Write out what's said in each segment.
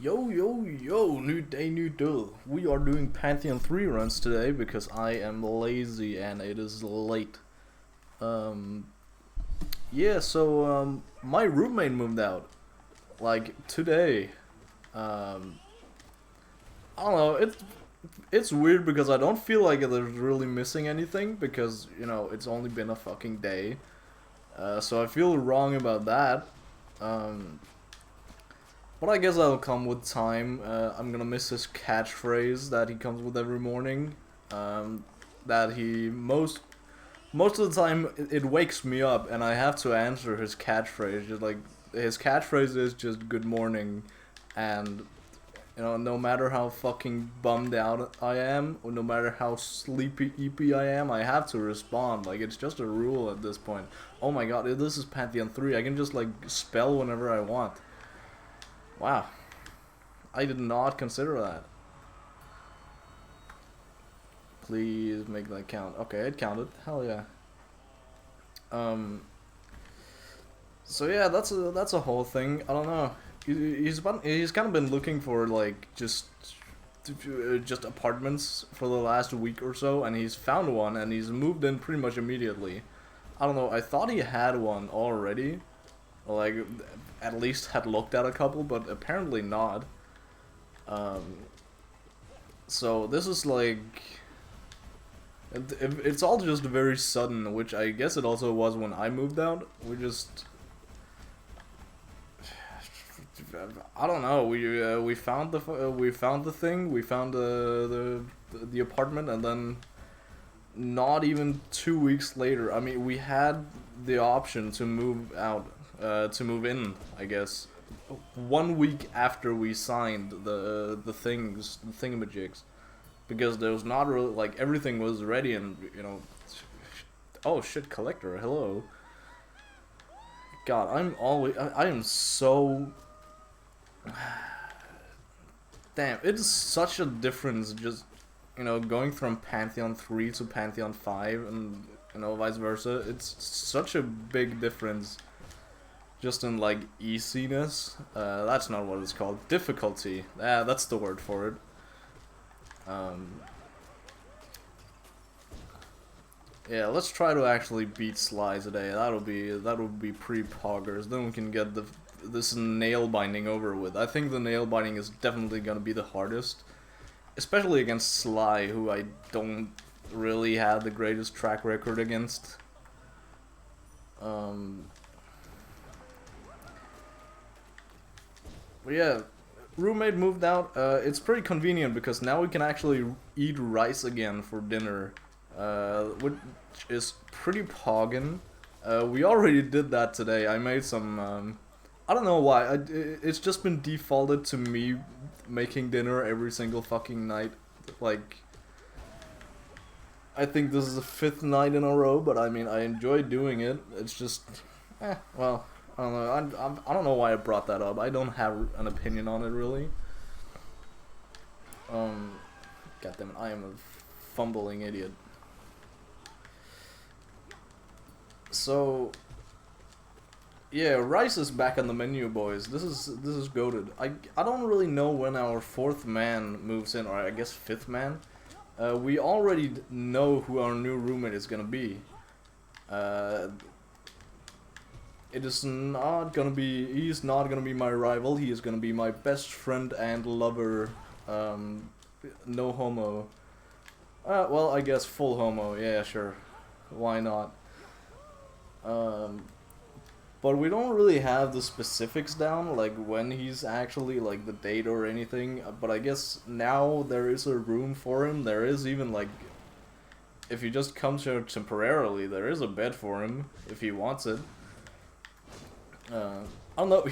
Yo, yo, yo, new day, new deal. We are doing Pantheon 3 runs today because I am lazy and it is late. Um, my roommate moved out, like, today. Um, I don't know, it's weird because I don't feel like there's really missing anything because, it's only been a fucking day. So I feel wrong about that. Um, But I guess that'll come with time. I'm gonna miss his catchphrase that he comes with every morning. Um, that he most of the time it wakes me up and I have to answer his catchphrase. Just like his catchphrase is just "Good morning," and no matter how fucking bummed out I am, or no matter how sleepy eepy I am, I have to respond. Like it's just a rule at this point. Oh my god, this is Pantheon 3. I can just like spell whenever I want. Wow. I did not consider that. Please make that count. Okay, it counted. Hell yeah. Um. So yeah, that's a whole thing. I don't know. He's kind of been looking for like just apartments for the last week or so, and he's found one, and he's moved in pretty much immediately. I don't know. I thought he had one already, like at least had looked at a couple, but apparently not. Um, so this is like it's all just very sudden, which I guess it also was when I moved out. I don't know. We found the thing. We found the apartment, and then not even 2 weeks later. I mean, we had the option to move out, to move in, I guess. 1 week after we signed the thingamajigs, because there was not really like everything was ready and oh shit, collector, hello. God, I am so damn. It's such a difference just going from Pantheon 3 to Pantheon 5 and vice versa. It's such a big difference just in like easiness. That's not what it's called. Difficulty. Yeah, that's the word for it. Yeah, let's try to actually beat Sly today. That'll be pretty poggers. Then we can get this nail binding over with. I think the nail binding is definitely gonna be the hardest, especially against Sly, who I don't really have the greatest track record against. But yeah, roommate moved out. It's pretty convenient because now we can actually eat rice again for dinner, which is pretty poggin. We already did that today. I made some. I don't know why. It's just been defaulted to me making dinner every single fucking night. Like, I think this is the 5th night in a row, but I mean, I enjoy doing it. It's just, well, I don't know. I don't know why I brought that up. I don't have an opinion on it really. Goddammit, I am a fumbling idiot. So, yeah, rice is back on the menu, boys. This is goated. I don't really know when our 4th man moves in, or I guess 5th man. We already know who our new roommate is gonna be. It is not gonna be. He's not gonna be my rival. He is gonna be my best friend and lover. No homo. Well, I guess full homo. Yeah, sure. Why not? But we don't really have the specifics down, like when he's actually, like, the date or anything. But I guess now there is a room for him. There is even, like, if he just comes here temporarily, there is a bed for him if he wants it. I don't know.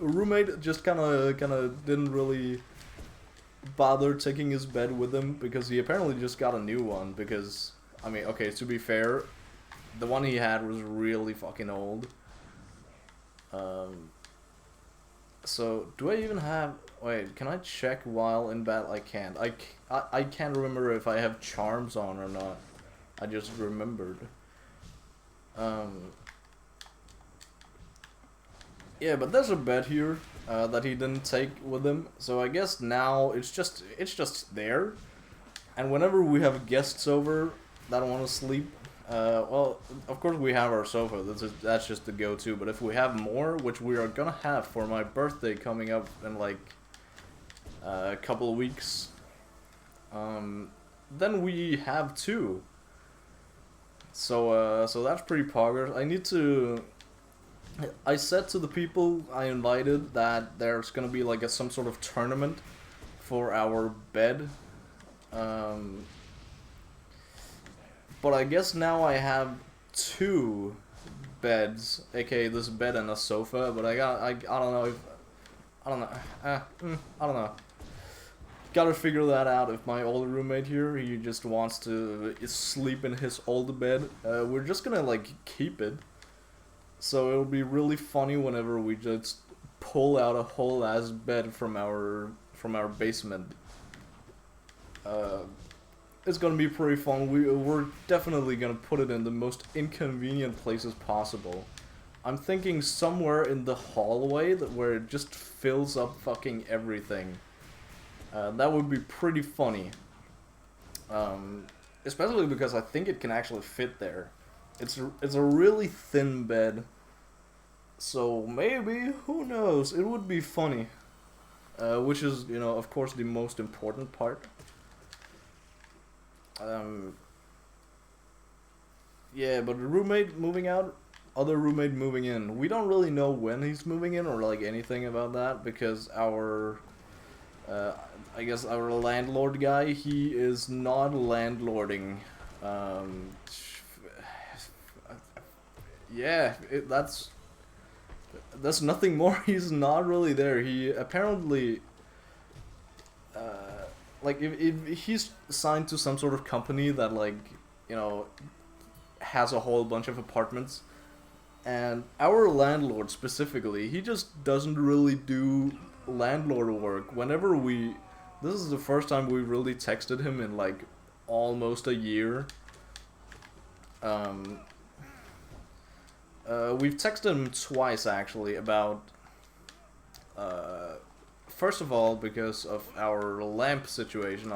Roommate just kind of didn't really bother taking his bed with him because he apparently just got a new one. Because I mean, okay, to be fair, the one he had was really fucking old. So, do I even have... Wait, can I check while in battle? I can't. I can't remember if I have charms on or not. I just remembered. Yeah, but there's a bed here. that he didn't take with him. So I guess now it's just there. And whenever we have guests over that want to sleep, well, of course we have our sofa. That's just the go-to. But if we have more, which we are gonna have for my birthday coming up in like a couple of weeks, then we have two. So that's pretty progress. I said to the people I invited that there's gonna be like some sort of tournament for our bed. But I guess now I have two beds, aka this bed and a sofa. But I don't know if I don't know. I don't know. Gotta figure that out. If my old roommate here, he just wants to sleep in his old bed, we're just gonna like keep it. So it'll be really funny whenever we just pull out a whole ass bed from our basement. It's gonna be pretty fun. We're definitely gonna put it in the most inconvenient places possible. I'm thinking somewhere in the hallway where it just fills up fucking everything. That would be pretty funny. Especially because I think it can actually fit there. It's a really thin bed. So maybe, who knows, it would be funny. Which is, you know, of course the most important part. Yeah, but roommate moving out, other roommate moving in. We don't really know when he's moving in or like anything about that because our, I guess our landlord guy, he is not landlording. Yeah, that's nothing more. He's not really there. He apparently, like if he's signed to some sort of company that like, you know, has a whole bunch of apartments, and our landlord specifically, he just doesn't really do landlord work. This is the first time we really texted him in like almost a year. We've texted him twice actually about, first of all because of our lamp situation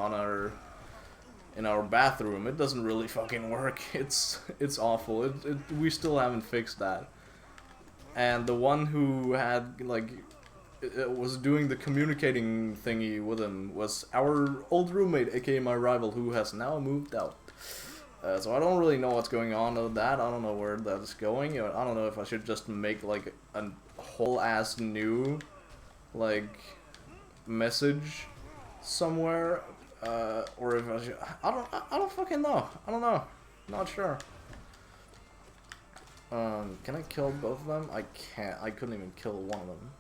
in our bathroom. It doesn't really fucking work. It's awful. We still haven't fixed that. And the one who had like was doing the communicating thingy with him was our old roommate, aka my rival, who has now moved out. So I don't really know what's going on with that. I don't know where that's going. I don't know if I should just make like a whole ass new like message somewhere, or if I should. I don't fucking know. I don't know. Not sure. Can I kill both of them? I can't. I couldn't even kill one of them.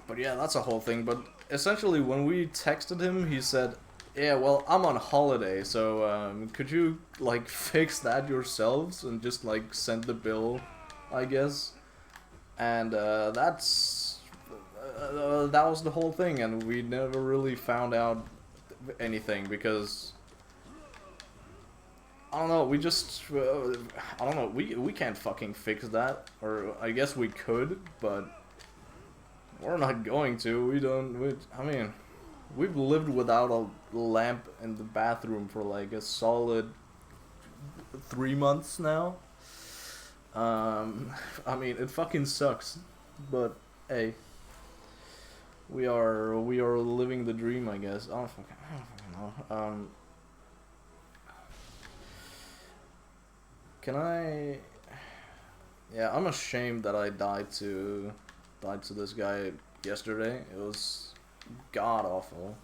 But yeah, that's a whole thing. But essentially, when we texted him, he said, "Yeah, well, I'm on holiday, so could you like fix that yourselves and just like send the bill, I guess." And that was the whole thing, and we never really found out anything because I don't know. We just I don't know. We can't fucking fix that, or I guess we could, but we're not going to. I mean, we've lived without a lamp in the bathroom for like a solid 3 months now. I mean, it fucking sucks, but hey, we are living the dream, I guess. I don't fucking know. Can I? Yeah, I'm ashamed that I died to this guy yesterday. It was god awful.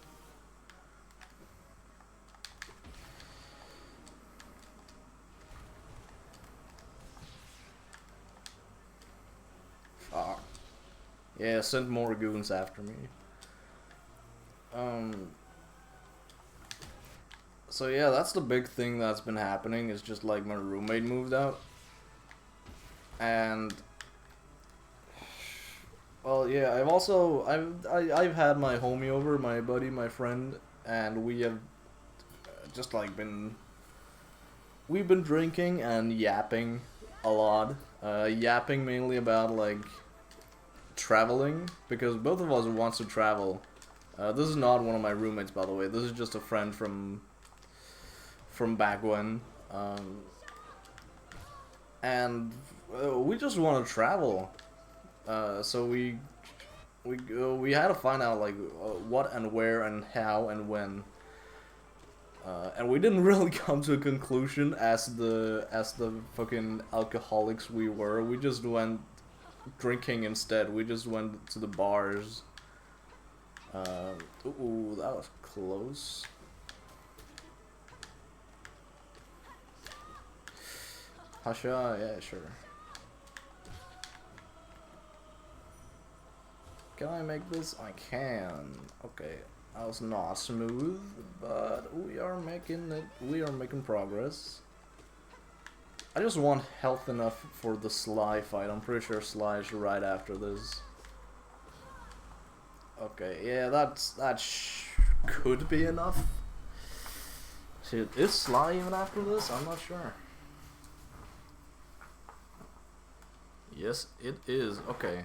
Fuck. Yeah, send more goons after me. So yeah, that's the big thing that's been happening, is just like my roommate moved out. And well, yeah, I've had my homie over, my buddy, my friend, and we have just like we've been drinking and yapping a lot, yapping mainly about like traveling, because both of us wants to travel. This is not one of my roommates, by the way. This is just a friend from back when, and we just want to travel. So we had to find out like what and where and how and when. And we didn't really come to a conclusion as the fucking alcoholics we were. We just went drinking instead. We just went to the bars. Ooh, that was close. Hasha, yeah, sure. Can I make this? I can. Okay, that was not smooth, but we are making it. We are making progress. I just want health enough for the Sly fight. I'm pretty sure Sly is right after this. Okay, yeah, that could be enough. Shit, is Sly even after this? I'm not sure. Yes, it is. Okay.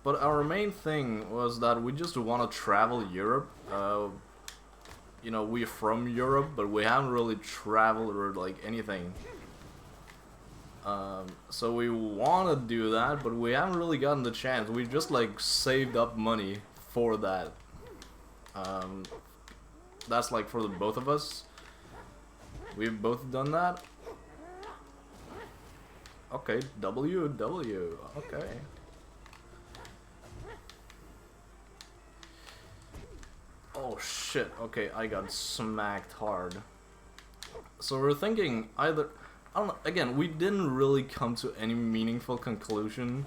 But our main thing was that we just want to travel Europe. You know, we're from Europe, but we haven't really traveled or like anything. So we want to do that, but we haven't really gotten the chance. We just like saved up money for that. That's like for the both of us. We've both done that. Okay, W. Okay. Oh shit, okay, I got smacked hard. So we're thinking either... I don't know, again, we didn't really come to any meaningful conclusion.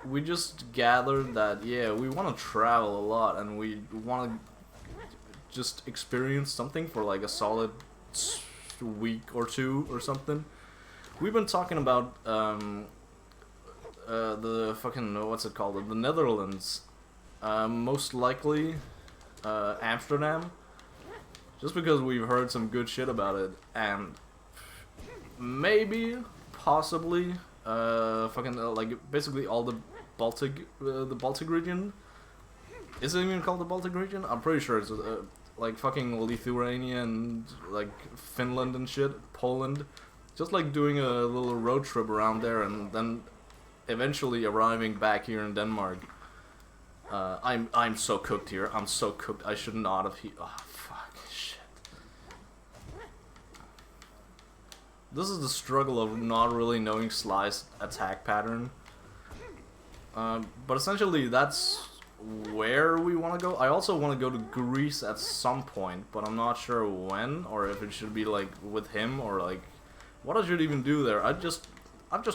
We just gathered that, yeah, we want to travel a lot and we want to just experience something for like a solid week or two or something. We've been talking about the fucking, what's it called, the Netherlands. Most likely Amsterdam, just because we've heard some good shit about it, and maybe, possibly, fucking like basically all the Baltic region. Is it even called the Baltic region? I'm pretty sure it's like fucking Lithuania and like Finland and shit, Poland. Just like doing a little road trip around there and then eventually arriving back here in Denmark. I'm so cooked here. I'm so cooked. I should not have oh, fuck. Shit. This is the struggle of not really knowing Sly's attack pattern. But essentially that's where we want to go. I also want to go to Greece at some point, but I'm not sure when, or if it should be like with him, or like what I should even do there. I've just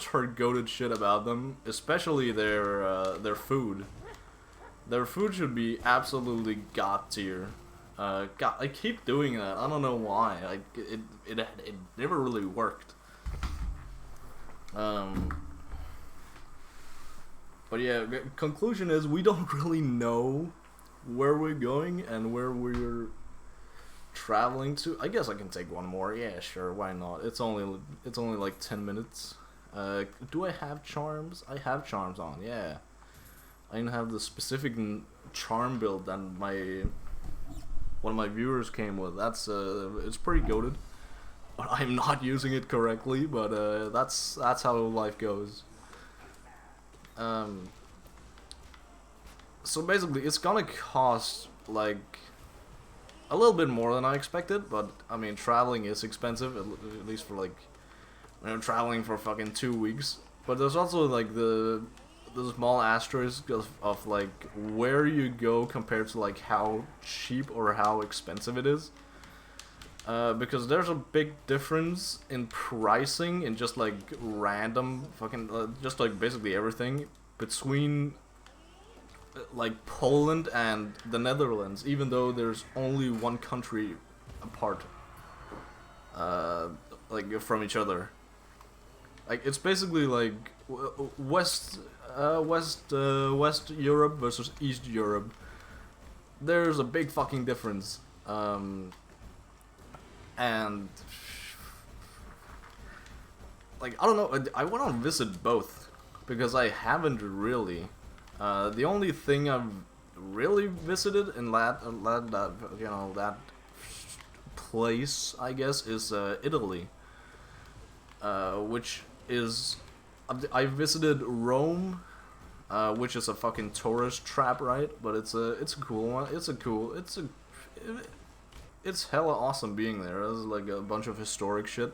heard goated shit about them, especially their food. Their food should be absolutely god tier. God, I keep doing that. I don't know why. Like it never really worked. But yeah, conclusion is we don't really know where we're going and where we're traveling to. I guess I can take one more. Yeah, sure. Why not? It's only like 10 minutes. Do I have charms? I have charms on. Yeah. I didn't have the specific charm build that one of my viewers came with. That's it's pretty goated, but I'm not using it correctly. But that's how life goes. So basically, it's gonna cost like a little bit more than I expected. But I mean, traveling is expensive, at least for like traveling for fucking 2 weeks. But there's also like the small asterisk of like where you go compared to like how cheap or how expensive it is, because there's a big difference in pricing in just like random fucking just like basically everything between like Poland and the Netherlands, even though there's only one country apart like from each other. Like it's basically like West Europe versus East Europe. There's a big fucking difference. And like, I don't know, I want to visit both because I haven't really. The only thing I've really visited in that place, I guess, is Italy, which is I visited Rome, which is a fucking tourist trap, right? But it's a cool one. It's hella awesome being there. There's like a bunch of historic shit,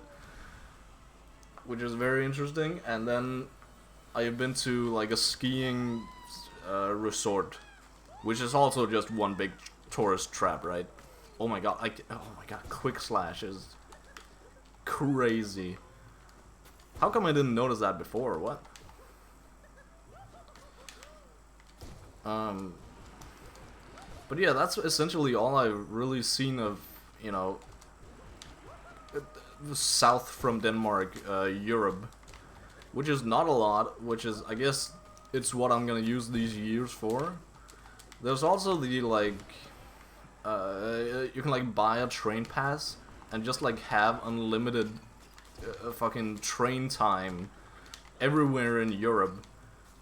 which is very interesting. And then I've been to like a skiing resort, which is also just one big tourist trap, right? Oh my god! Quick Slash is crazy. How come I didn't notice that before? What? But yeah, that's essentially all I've really seen of, you know, south from Denmark, Europe, which is not a lot, which is, I guess, it's what I'm gonna use these years for. There's also the, like, you can, like, buy a train pass and just, like, have unlimited fucking train time everywhere in Europe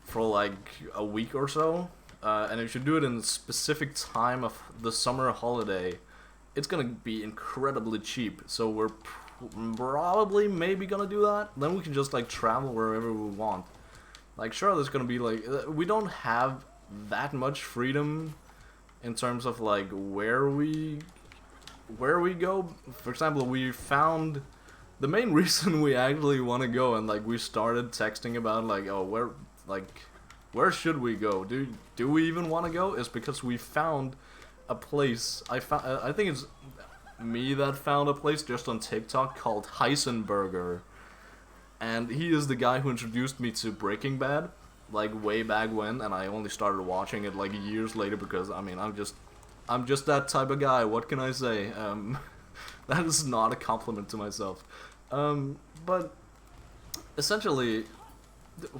for, like, a week or so. And if you do it in a specific time of the summer holiday, it's gonna be incredibly cheap. So we're probably maybe gonna do that. Then we can just like travel wherever we want. Like, sure, there's gonna be like, we don't have that much freedom in terms of like where we go. For example, we found the main reason we actually want to go, and like we started texting about like, oh, where should we go? Do we even want to go? Is because we found a place. I think it's me that found a place just on TikTok called Heisenberger, and he is the guy who introduced me to Breaking Bad, like way back when, and I only started watching it like years later because I mean I'm just that type of guy. What can I say? That is not a compliment to myself, but essentially,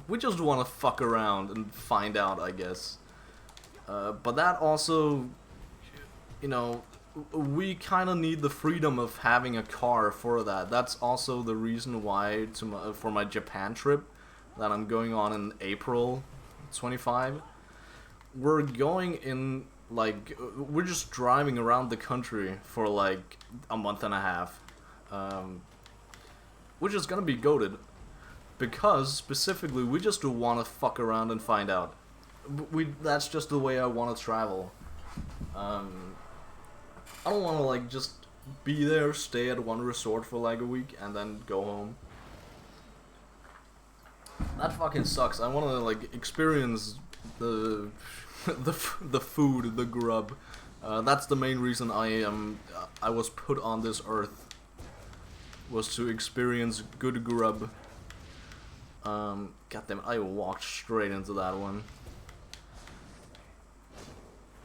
we just want to fuck around and find out, I guess. But that also, you know, we kind of need the freedom of having a car for that. That's also the reason why for my Japan trip that I'm going on in April 25. We're going in, like, we're just driving around the country for like a month and a half, which is gonna be goated. Because, specifically, we just want to fuck around and find out. That's just the way I want to travel. I don't want to, like, just be there, stay at one resort for, like, a week, and then go home. That fucking sucks. I want to, like, experience the food, the grub. That's the main reason I was put on this earth. Was to experience good grub. Goddamn, I walked straight into that one.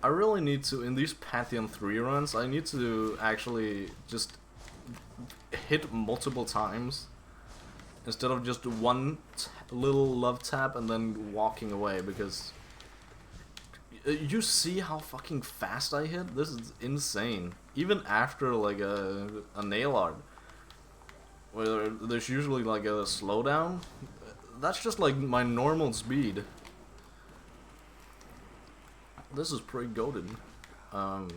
I really need to, in these Pantheon 3 runs, I need to actually just hit multiple times instead of just one little love tap and then walking away, because you see how fucking fast I hit? This is insane. Even after like a nail art, where there's usually like a slowdown, that's just like my normal speed. This is pretty goated. Oh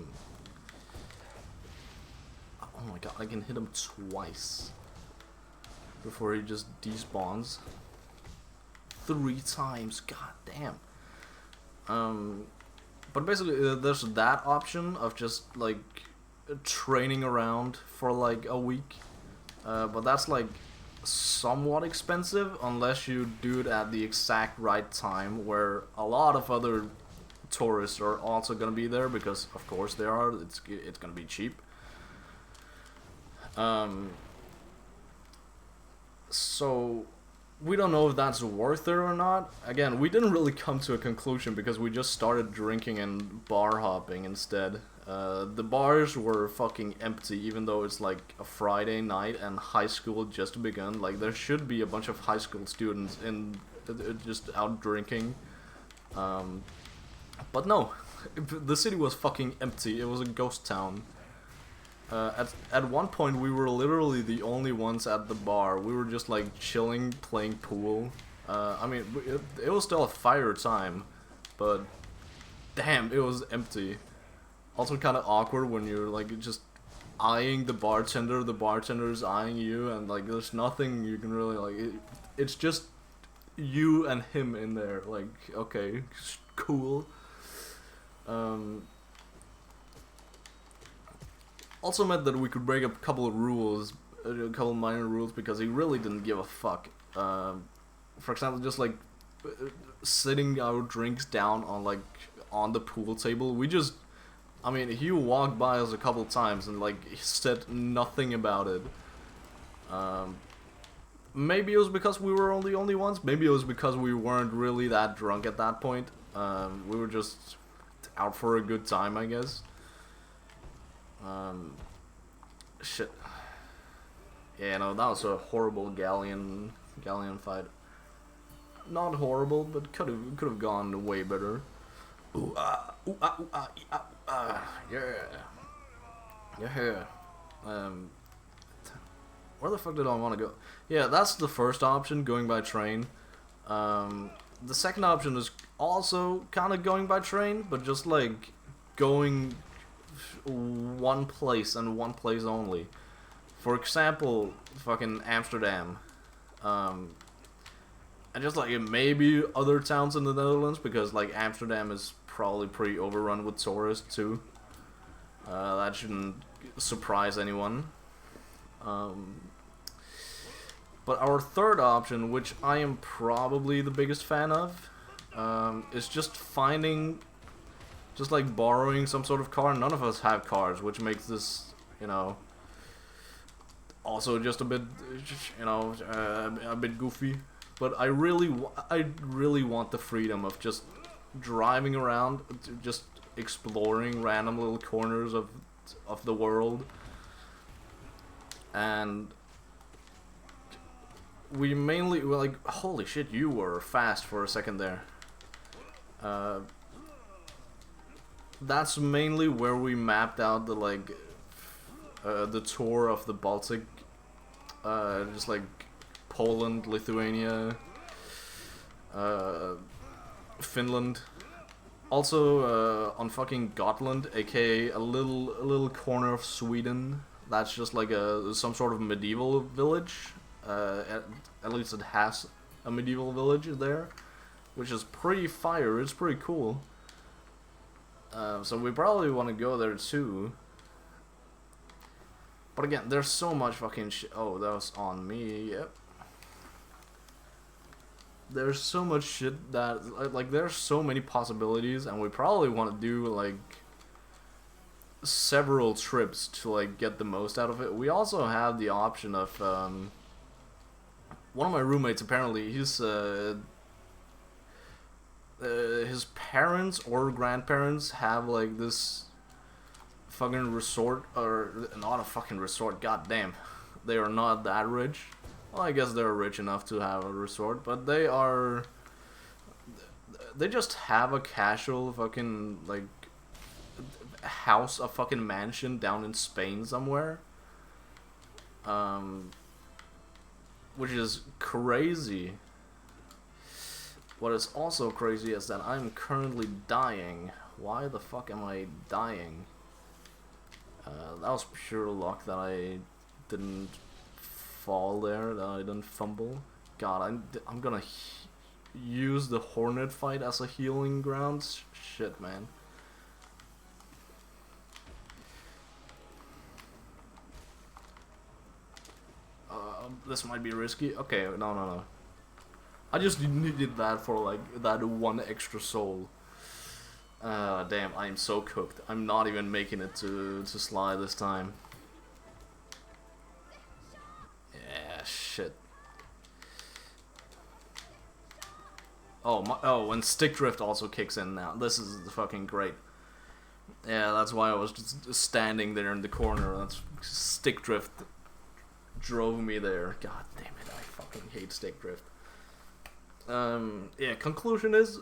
my god, I can hit him twice before he just despawns. 3 times, god damn. But basically, there's that option of just like training around for like a week. But that's like somewhat expensive unless you do it at the exact right time, where a lot of other tourists are also gonna be there, because of course they are. It's gonna be cheap. So we don't know if that's worth it or not. Again, we didn't really come to a conclusion because we just started drinking and bar hopping instead. The bars were fucking empty, even though it's like a Friday night and high school just begun. Like, there should be a bunch of high school students in just out drinking. But no, the city was fucking empty. It was a ghost town. At one point, we were literally the only ones at the bar. We were just like chilling, playing pool. I mean, it was still a fire time, but damn, it was empty. Also, kind of awkward when you're like just eyeing the bartender's eyeing you, and like there's nothing you can really like. It's just you and him in there. Like, okay, cool. Also meant that we could break a couple of rules, a couple minor rules, because he really didn't give a fuck. For example, just like sitting our drinks down on the pool table. We just, I mean, he walked by us a couple times and like said nothing about it. Maybe it was because we were the only ones. Maybe it was because we weren't really that drunk at that point. We were just out for a good time, I guess. Shit. Yeah, no, that was a horrible galleon fight. Not horrible, but could have gone way better. Ooh, yeah. Where the fuck did I want to go? Yeah, that's the first option, going by train. The second option is also kind of going by train, but just like going one place and one place only. For example, fucking Amsterdam. And just like maybe other towns in the Netherlands, because like Amsterdam is probably pretty overrun with tourists too. That shouldn't surprise anyone. But our third option, which I am probably the biggest fan of, is just finding, just like borrowing some sort of car. None of us have cars, which makes this, you know, also just a bit, you know, a bit goofy. But I really want the freedom of just driving around, just exploring random little corners of the world. And we mainly were like, holy shit, you were fast for a second there. That's mainly where we mapped out the like the tour of the Baltic, just like Poland, Lithuania, Finland. Also on fucking Gotland, aka a little corner of Sweden. That's just like some sort of medieval village. At least it has a medieval village there, which is pretty fire. It's pretty cool. So we probably want to go there too. But again, there's so much fucking shit. Oh, that was on me. Yep. There's so much shit that like there's so many possibilities, and we probably want to do like several trips to like get the most out of it. We also have the option of one of my roommates, apparently his parents or grandparents have like this fucking resort, or not a fucking resort, goddamn. They are not that rich. Well, I guess they're rich enough to have a resort, but they just have a casual fucking like house, a fucking mansion down in Spain somewhere. Which is crazy. What is also crazy is that I'm currently dying. Why the fuck am I dying? That was pure luck that I didn't fall there, that I didn't fumble. God, I'm gonna use the Hornet fight as a healing ground? Shit, man. This might be risky. Okay, no. I just needed that for like that one extra soul. Damn, I am so cooked. I'm not even making it to Sly this time. Yeah, shit. Oh, and stick drift also kicks in now. This is fucking great. Yeah, that's why I was just standing there in the corner. That's stick drift drove me there. God damn it, I fucking hate stick drift. Yeah, conclusion is,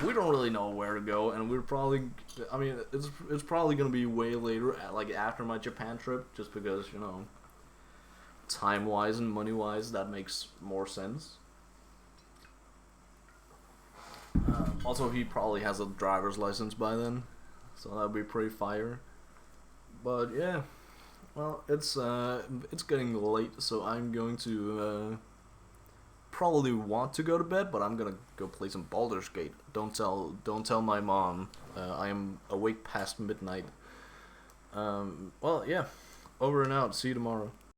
we don't really know where to go, and we're probably, I mean, it's probably gonna be way later, like after my Japan trip, just because, you know, time wise and money wise, that makes more sense. Also, he probably has a driver's license by then, so that'd be pretty fire. But yeah, well, it's getting late, so I'm going to probably want to go to bed, but I'm gonna go play some Baldur's Gate. Don't tell my mom. I am awake past midnight. Well, yeah, over and out. See you tomorrow.